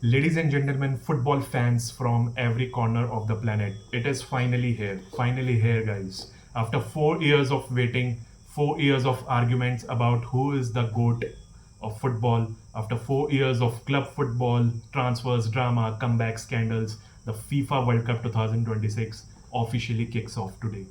Ladies and gentlemen, football fans from every corner of the planet, it is finally here, guys. After 4 years of waiting, 4 years of arguments about who is the GOAT of football, after 4 years of club football, transfers, drama, comeback scandals, the FIFA World Cup 2026 officially kicks off today.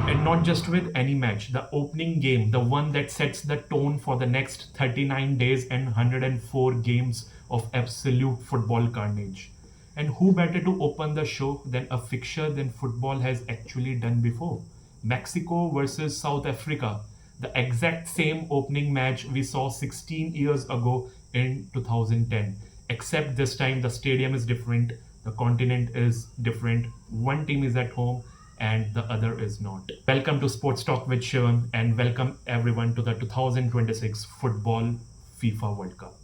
And not just with any match, the opening game, the one that sets the tone for the next 39 days and 104 games of absolute football carnage. And who better to open the show than a fixture than football has actually done before? Mexico versus South Africa, the exact same opening match we saw 16 years ago in 2010. Except this time the stadium is different, the continent is different, one team is at home and the other is not. Welcome to Sports Talk with Shivam and welcome everyone to the 2026 Football FIFA World Cup.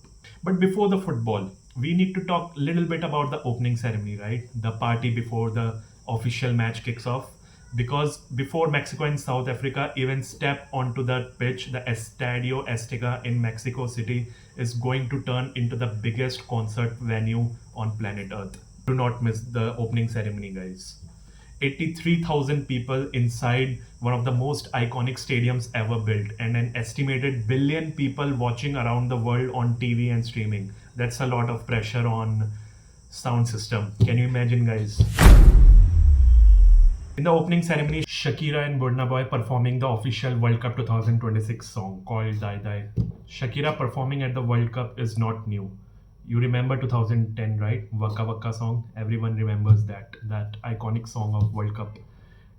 But before the football, we need to talk a little bit about the opening ceremony, right? The party before the official match kicks off. Because before Mexico and South Africa even step onto the pitch, the Estadio Azteca in Mexico City is going to turn into the biggest concert venue on planet Earth. Do not miss the opening ceremony, guys. 83,000 people inside one of the most iconic stadiums ever built, and an estimated billion people watching around the world on TV and streaming. That's a lot of pressure on sound system. Can you imagine, guys? In the opening ceremony, Shakira and Burna Boy performing the official World Cup 2026 song called Dai Dai. Shakira performing at the World Cup is not new. You remember 2010, right? Waka Waka song. Everyone remembers that iconic song of World Cup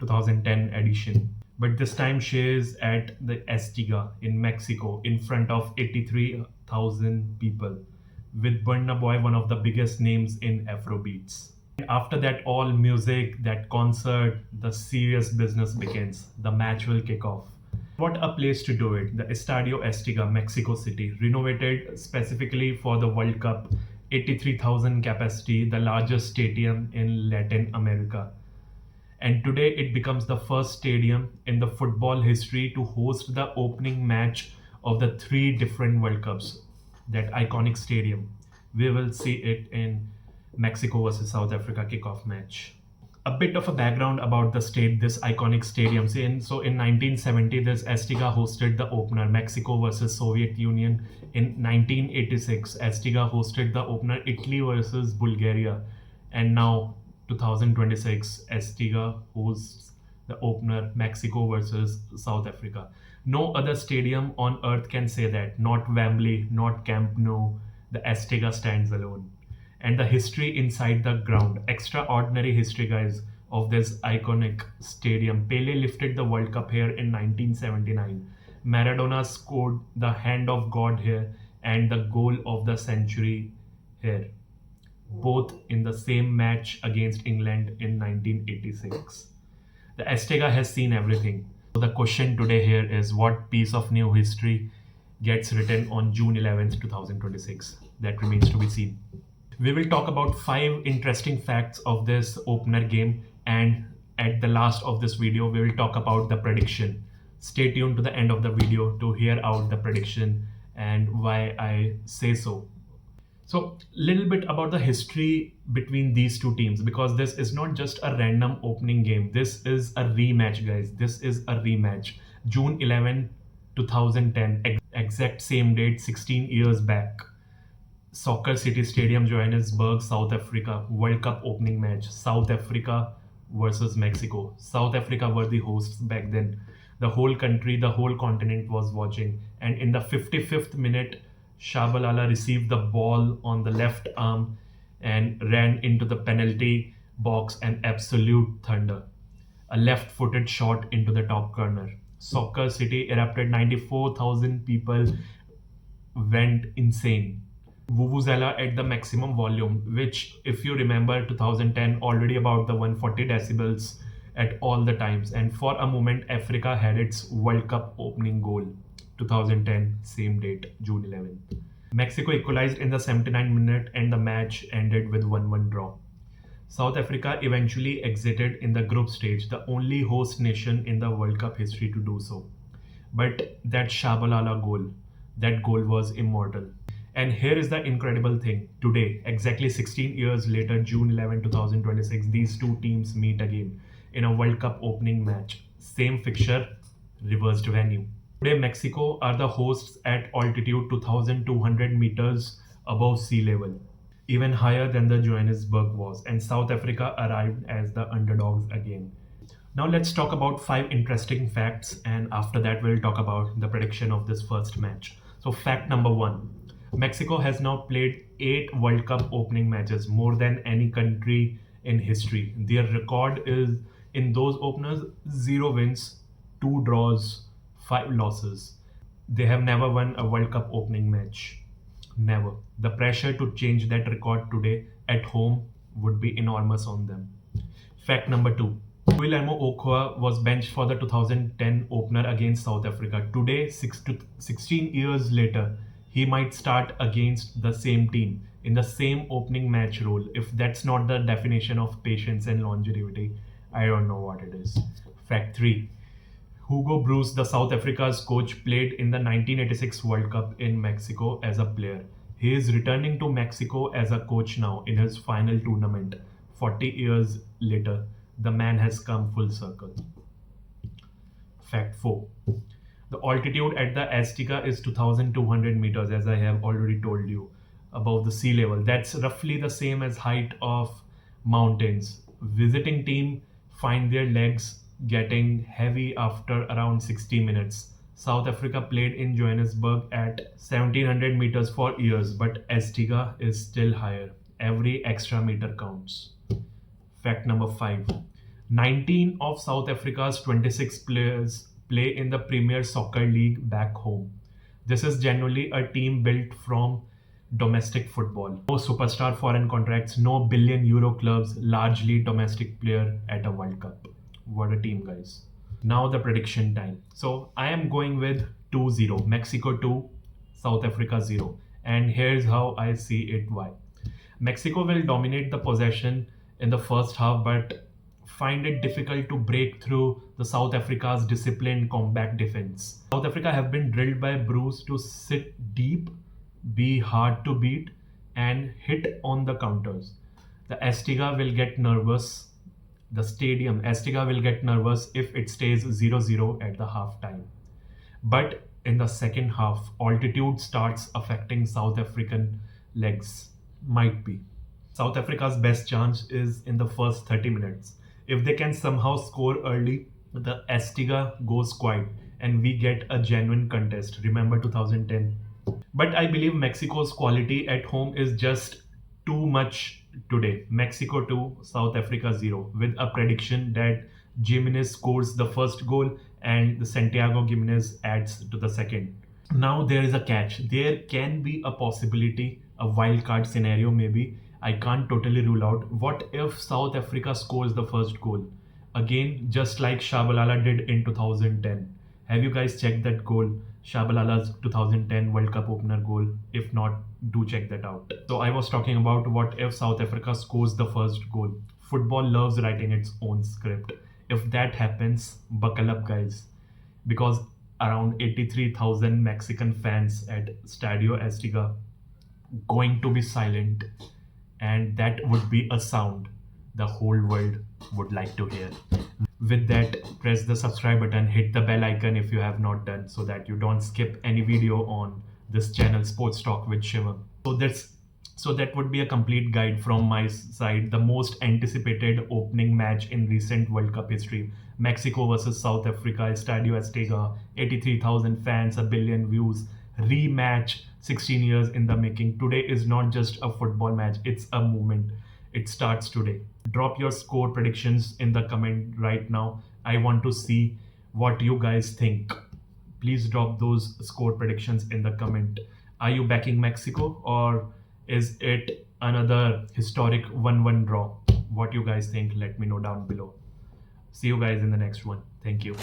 2010 edition. But this time she is at the Azteca in Mexico in front of 83,000 people with Burna Boy, one of the biggest names in Afrobeats. After that, all music, that concert, the serious business begins. The match will kick off. What a place to do it. The Estadio Azteca, Mexico City, renovated specifically for the World Cup, 83,000 capacity, the largest stadium in Latin America. And today it becomes the first stadium in the football history to host the opening match of the three different World Cups. That iconic stadium. We will see it in Mexico versus South Africa kickoff match. A bit of a background about the state, this iconic stadium. In 1970, this Azteca hosted the opener, Mexico versus Soviet Union. In 1986, Azteca hosted the opener, Italy versus Bulgaria. And now, 2026, Azteca hosts the opener, Mexico versus South Africa. No other stadium on earth can say that. Not Wembley, not Camp Nou. The Azteca stands alone. And the history inside the ground, extraordinary history, guys, of this iconic stadium. Pele lifted the World Cup here in 1979. Maradona scored the hand of God here and the goal of the century here, both in the same match against England in 1986. The Azteca has seen everything. So the question today here is, what piece of new history gets written on June 11th, 2026? That remains to be seen. We will talk about 5 interesting facts of this opener game, and at the last of this video we will talk about the prediction. Stay tuned to the end of the video to hear out the prediction and why I say so. So, little bit about the history between these two teams, because this is not just a random opening game. This is a rematch, guys. This is a rematch. June 11, 2010, exact same date, 16 years back. Soccer City Stadium, Johannesburg, South Africa, World Cup opening match. South Africa versus Mexico. South Africa were the hosts back then. The whole country, the whole continent was watching. And in the 55th minute, Shabalala received the ball on the left arm and ran into the penalty box, and absolute thunder. A left-footed shot into the top corner. Soccer City erupted, 94,000 people went insane. Vuvuzela at the maximum volume, which, if you remember, 2010 already about the 140 decibels at all the times. And for a moment, Africa had its World Cup opening goal. 2010, same date, June 11th. Mexico equalized in the 79th minute and the match ended with 1-1 draw. South Africa eventually exited in the group stage, the only host nation in the World Cup history to do so. But that Shabalala goal, that goal was immortal. And here is the incredible thing. Today, exactly 16 years later, June 11, 2026, these two teams meet again in a World Cup opening match. Same fixture, reversed venue. Today, Mexico are the hosts at altitude 2,200 meters above sea level, even higher than the Johannesburg was, and South Africa arrived as the underdogs again. Now let's talk about five interesting facts, and after that we'll talk about the prediction of this first match. So fact number one, Mexico has now played 8 World Cup opening matches, more than any country in history. Their record is in those openers 0 wins, 2 draws, 5 losses. They have never won a World Cup opening match. Never. The pressure to change that record today at home would be enormous on them. Fact number two, Guillermo Ochoa was benched for the 2010 opener against South Africa. Today, 16 years later, he might start against the same team in the same opening match role. If that's not the definition of patience and longevity, I don't know what it is. Fact 3, Hugo Bruce, the South Africa's coach, played in the 1986 World Cup in Mexico as a player. He is returning to Mexico as a coach now in his final tournament. 40 years later, the man has come full circle. Fact 4. The altitude at the Azteca is 2,200 meters, as I have already told you, above the sea level. That's roughly the same as height of mountains. Visiting team find their legs getting heavy after around 60 minutes. South Africa played in Johannesburg at 1700 meters for years, but Azteca is still higher. Every extra meter counts. Fact number 5. 19 of South Africa's 26 players play in the Premier Soccer League back home. This is generally a team built from domestic football. No superstar foreign contracts, no billion-euro clubs, largely domestic player at a World Cup. What a team, guys. Now the prediction time. So I am going with 2-0. Mexico 2, South Africa 0. And here's how I see it why. Mexico will dominate the possession in the first half, but find it difficult to break through the South Africa's disciplined combat defense. South Africa have been drilled by Bruce to sit deep, be hard to beat, and hit on the counters. The Azteca will get nervous. The stadium Azteca will get nervous if it stays 0-0 at the half time. But in the second half, altitude starts affecting South African legs. Might be. South Africa's best chance is in the first 30 minutes. If they can somehow score early, the Azteca goes quiet and we get a genuine contest. Remember 2010? But I believe Mexico's quality at home is just too much today. Mexico 2, South Africa 0, with a prediction that Jimenez scores the first goal and the Santiago Gimenez adds to the second. Now there is a catch. There can be a possibility, a wild card scenario maybe. I can't totally rule out. What if South Africa scores the first goal? Again, just like Shabalala did in 2010. Have you guys checked that goal? Shabalala's 2010 World Cup opener goal. If not, do check that out. So I was talking about what if South Africa scores the first goal. Football loves writing its own script. If that happens, buckle up, guys. Because around 83,000 Mexican fans at Estadio Azteca going to be silent, and that would be a sound the whole world would like to hear. With that, press the subscribe button, hit the bell icon if you have not done, so that you don't skip any video on this channel, Sports Talk with Shivam. So that would be a complete guide from my side. The most anticipated opening match in recent World Cup history. Mexico versus South Africa, Estadio Azteca, 83,000 fans, a billion views, rematch, 16 years in the making. Today is not just a football match, it's a movement. It starts today. Drop your score predictions in the comment right now. I want to see what you guys think. Please drop those score predictions in the comment. Are you backing Mexico, or is it another historic 1-1 draw? What you guys think, let me know down below. See you guys in the next one. Thank you.